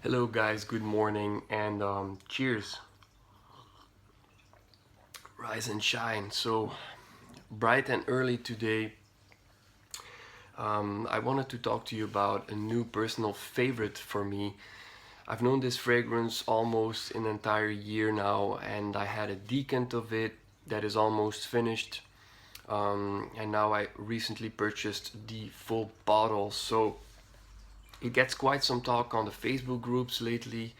Hello guys, good morning and cheers. Rise and shine. So bright and early today. I wanted to talk to you about a new personal favorite for me. I've known this fragrance almost an entire year now, and I had a decant of it that is almost finished. And now I recently purchased the full bottle. So it gets quite some talk on the Facebook groups lately.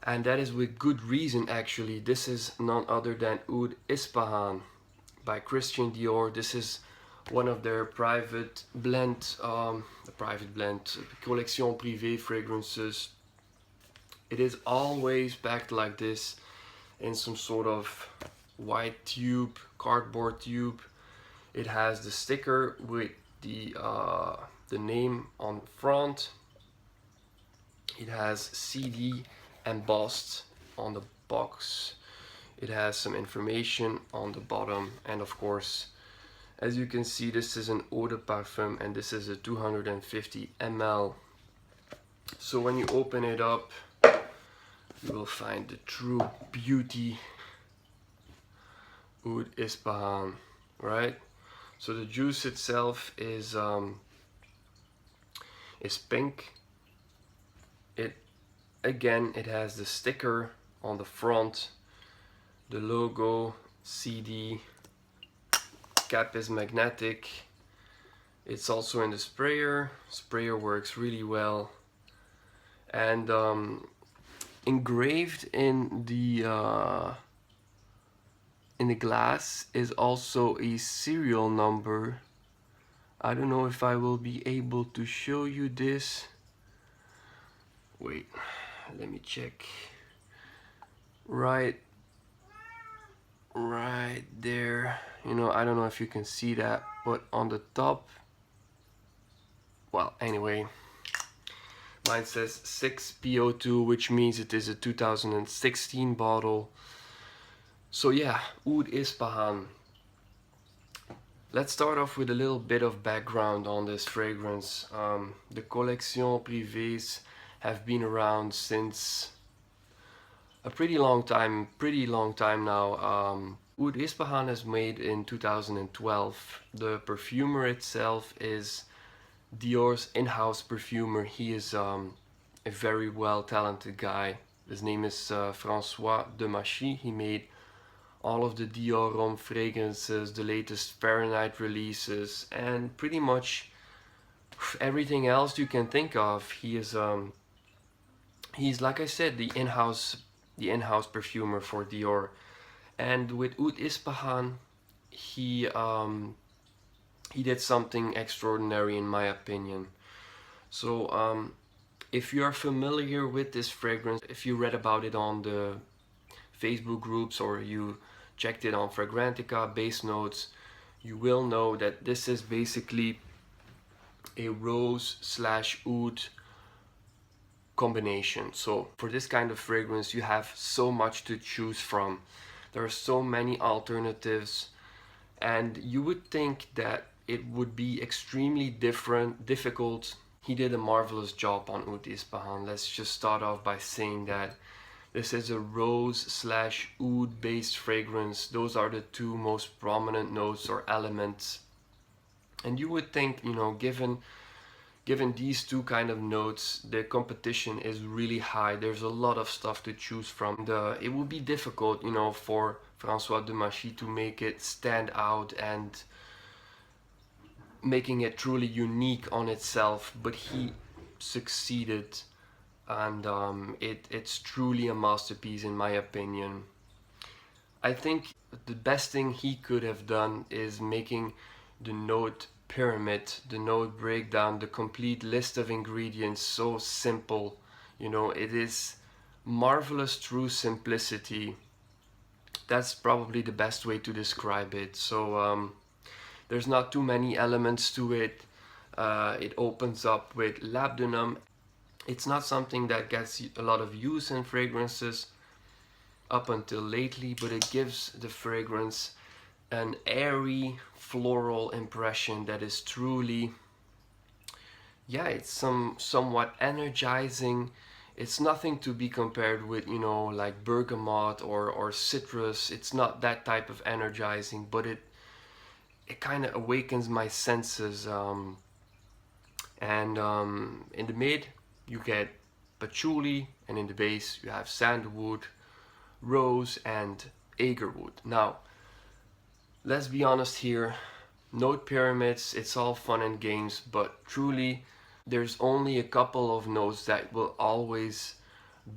And that is with good reason actually. This is none other than Oud Ispahan by Christian Dior. This is one of their private blend, collection privée fragrances. It is always packed like this in some sort of white tube, cardboard tube. It has the sticker with the name on front. It has CD embossed on the box. It has some information on the bottom, and of course, as you can see, this is an eau de parfum and this is a 250 ml. So when you open it up, you will find the true beauty Oud Ispahan, right? So the juice itself is pink. It has the sticker on the front, the logo, CD, cap is magnetic. It's also in the sprayer. Sprayer works really well, and engraved in the glass is also a serial number. I don't know if I will be able to show you this. Wait, let me check. Right there. I don't know if you can see that, but on the top, well, anyway, mine says 6PO2, which means it is a 2016 bottle. So yeah, Oud Ispahan. Let's start off with a little bit of background on this fragrance. The collection privées have been around since a pretty long time now. Oud Ispahan is made in 2012. The perfumer itself is Dior's in-house perfumer. He is a very well talented guy. His name is Francois de Machy. He made all of the Dior Homme fragrances, the latest Fahrenheit releases, and pretty much everything else you can think of. He's like I said, the in-house perfumer for Dior. And with Oud Ispahan, he did something extraordinary in my opinion. So if you are familiar with this fragrance, if you read about it on the Facebook groups or you checked it on Fragrantica base notes, you will know that this is basically a rose slash oud combination. So for this kind of fragrance, you have so much to choose from. There are so many alternatives, and you would think that it would be extremely difficult. He did a marvelous job on Oud Ispahan. Let's just start off by saying that this is a rose slash oud based fragrance. Those are the two most prominent notes or elements. And you would think, given these two kind of notes, the competition is really high. There's a lot of stuff to choose from. It would be difficult, for Francois de Machy to make it stand out and making it truly unique on itself, but he succeeded, and it's truly a masterpiece in my opinion. I think the best thing he could have done is making the note pyramid, the note breakdown, the complete list of ingredients so simple. It is marvelous through simplicity. That's probably the best way to describe it. So there's not too many elements to it. It opens up with labdanum. It's not something that gets a lot of use in fragrances up until lately, but it gives the fragrance an airy floral impression that is truly, yeah, it's somewhat energizing. It's nothing to be compared with, you know, like bergamot or citrus. It's not that type of energizing, but it kind of awakens my senses. And in the mid, you get patchouli, and in the base, you have sandalwood, rose, and agarwood. Now, let's be honest here. Note pyramids, it's all fun and games, but truly, there's only a couple of notes that will always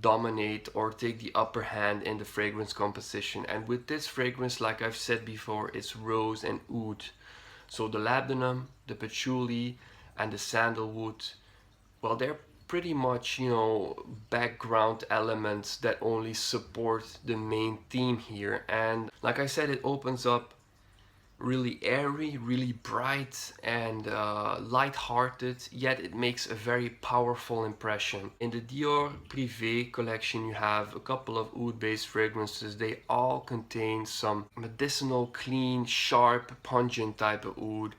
dominate or take the upper hand in the fragrance composition. And with this fragrance, like I've said before, it's rose and oud. So the labdanum, the patchouli, and the sandalwood, well, they're pretty much, you know, background elements that only support the main theme here. And like I said, it opens up really airy, really bright, and light-hearted, yet it makes a very powerful impression. In the Dior Privé collection, you have a couple of oud-based fragrances. They all contain some medicinal, clean, sharp, pungent type of oud.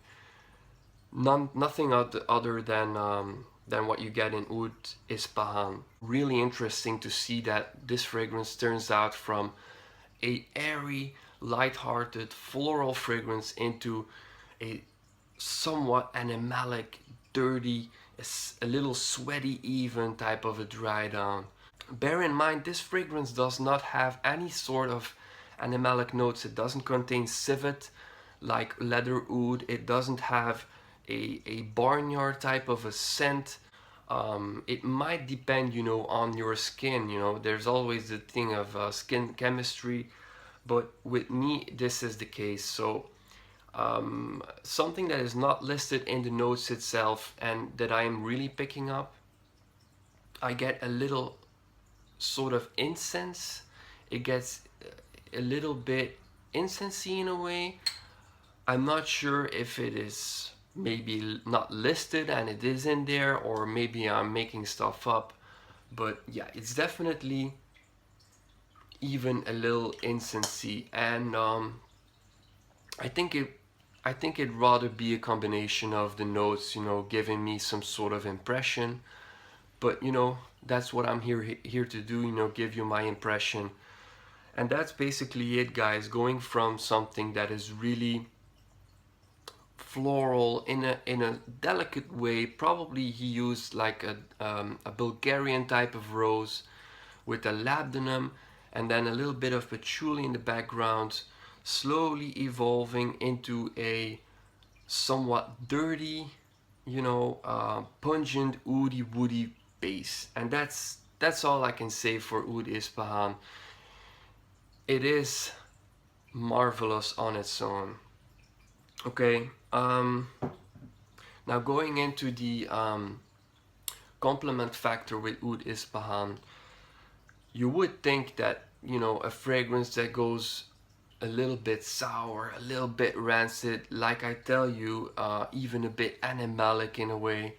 Nothing other than what you get in Oud Ispahan. Really interesting to see that this fragrance turns out from a airy, light-hearted floral fragrance into a somewhat animalic, dirty, a little sweaty even type of a dry down. Bear in mind, this fragrance does not have any sort of animalic notes. It doesn't contain civet like leather oud. It doesn't have a barnyard type of a scent. It might depend, you know, on your skin. You know, there's always the thing of skin chemistry, but with me this is the case. So something that is not listed in the notes itself and that I am really picking up, I get a little sort of incense. It gets a little bit incensey in a way. I'm not sure if it is maybe not listed and it is in there, or maybe I'm making stuff up, but yeah, it's definitely even a little incensey. And I think it'd rather be a combination of the notes, you know, giving me some sort of impression. But you know, that's what I'm here to do, you know, give you my impression. And that's basically it, guys. Going from something that is really floral in a delicate way. Probably he used like a Bulgarian type of rose with a labdanum and then a little bit of patchouli in the background, slowly evolving into a somewhat dirty, you know, pungent, oudy woody base. And that's all I can say for Oud Ispahan. It is marvelous on its own. Okay, now going into the complement factor with Oud Ispahan, you would think that, you know, a fragrance that goes a little bit sour, a little bit rancid, like I tell you, even a bit animalic in a way,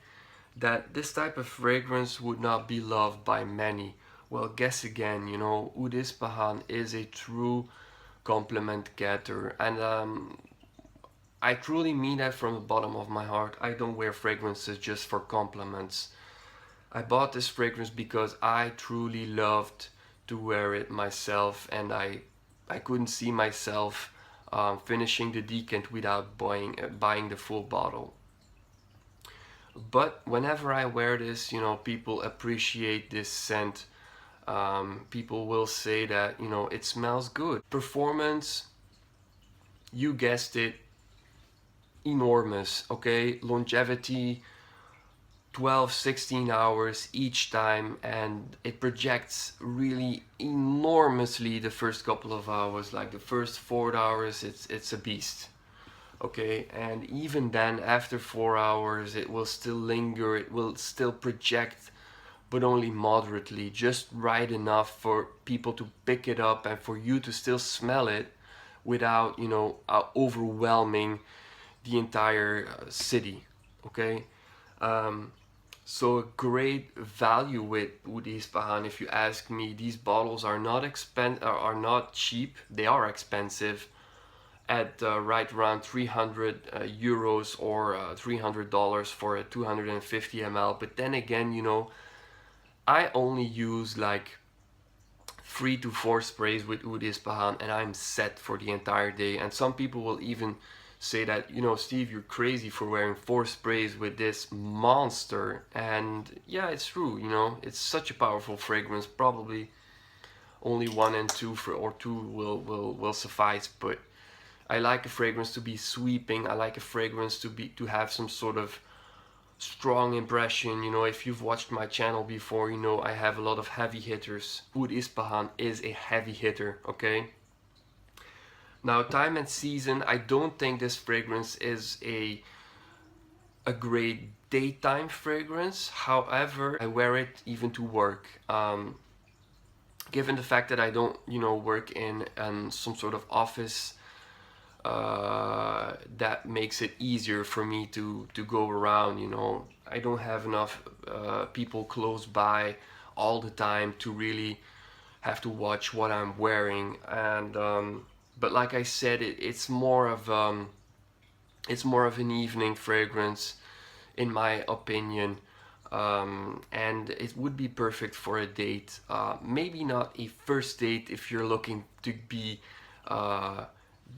that this type of fragrance would not be loved by many. Well, guess again, you know, Oud Ispahan is a true compliment getter, and I truly mean that from the bottom of my heart. I don't wear fragrances just for compliments. I bought this fragrance because I truly loved to wear it myself, and I couldn't see myself finishing the decant without buying the full bottle. But whenever I wear this, you know, people appreciate this scent. People will say that, you know, it smells good. Performance, you guessed it, enormous. Okay, longevity, 12-16 hours each time, and it projects really enormously the first couple of hours. Like the first 4 hours, it's a beast. Okay, and even then after 4 hours it will still linger, it will still project, but only moderately, just right enough for people to pick it up and for you to still smell it without, you know, overwhelming the entire city. Okay, so a great value with Oud Ispahan, if you ask me. These bottles are not cheap. They are expensive, at right around 300 euros or $300 for a 250 ml. But then again, you know, I only use like 3 to 4 sprays with Oud Ispahan and I'm set for the entire day. And some people will even say that, you know, Steve, you're crazy for wearing 4 sprays with this monster. And yeah, it's true, you know, it's such a powerful fragrance. Probably only 1 and 2 or 2 will suffice, but I like a fragrance to be sweeping. I like a fragrance to have some sort of strong impression. You know, if you've watched my channel before, you know I have a lot of heavy hitters. Oud Ispahan is a heavy hitter, okay? Now, time and season, I don't think this fragrance is a great daytime fragrance. However, I wear it even to work. Given the fact that I don't, you know, work in some sort of office, that makes it easier for me to go around. You know, I don't have enough people close by all the time to really have to watch what I'm wearing. And but like I said, it's more of an evening fragrance in my opinion. And it would be perfect for a date. Maybe not a first date if you're looking to be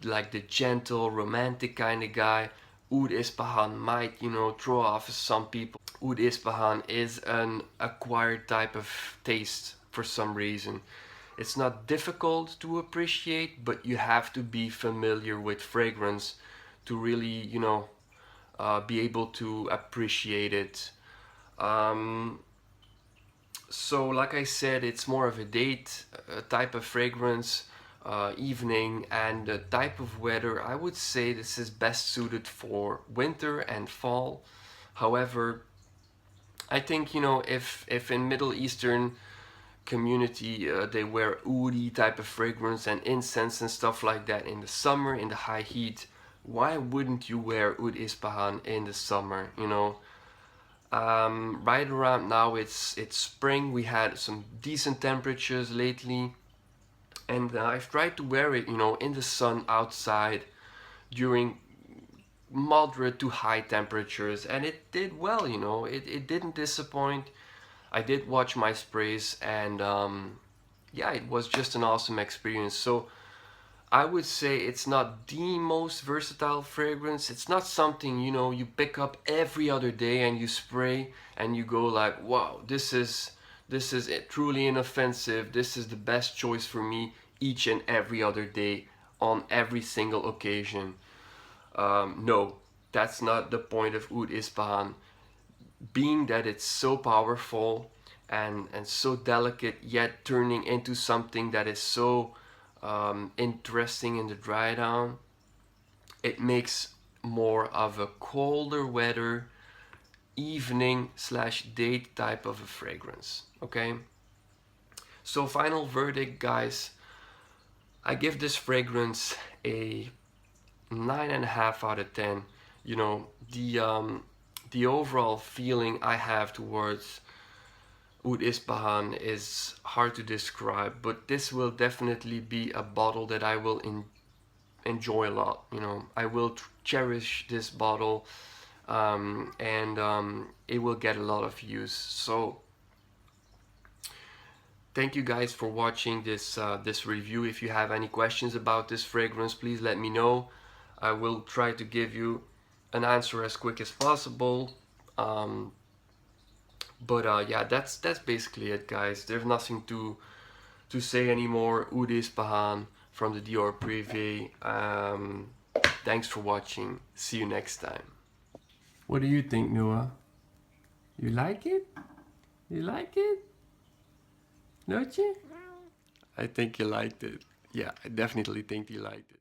like the gentle, romantic kind of guy. Oud Ispahan might, you know, throw off some people. Oud Ispahan is an acquired type of taste for some reason. It's not difficult to appreciate, but you have to be familiar with fragrance to really, you know, be able to appreciate it. So like I said, it's more of a date type of fragrance, evening, and the type of weather. I would say this is best suited for winter and fall. However, I think, you know, if in Middle Eastern community they wear oudi type of fragrance and incense and stuff like that in the summer, in the high heat, why wouldn't you wear Oud Ispahan in the summer, you know? Right around now it's spring. We had some decent temperatures lately, and I've tried to wear it, you know, in the sun outside during moderate to high temperatures, and it did well, you know. It didn't disappoint. I did watch my sprays, and yeah, it was just an awesome experience. So I would say it's not the most versatile fragrance. It's not something, you know, you pick up every other day and you spray and you go like, wow, this is it, truly inoffensive. This is the best choice for me each and every other day on every single occasion. No, that's not the point of Oud Ispahan. Being that it's so powerful and so delicate, yet turning into something that is so interesting in the dry down, it makes more of a colder weather evening slash date type of a fragrance. Okay, so final verdict, guys, I give this fragrance a 9.5 out of 10. You know, the overall feeling I have towards Oud Ispahan is hard to describe, but this will definitely be a bottle that I will enjoy a lot. You know, I will cherish this bottle, and it will get a lot of use. So thank you guys for watching this review. If you have any questions about this fragrance, please let me know. I will try to give you an answer as quick as possible. But yeah, that's basically it, guys. There's nothing to say anymore. Oud Ispahan from the Dior Privé. Thanks for watching. See you next time. What do you think, Noah? You like it? You like it? Don't you? I think you liked it. Yeah, I definitely think you liked it.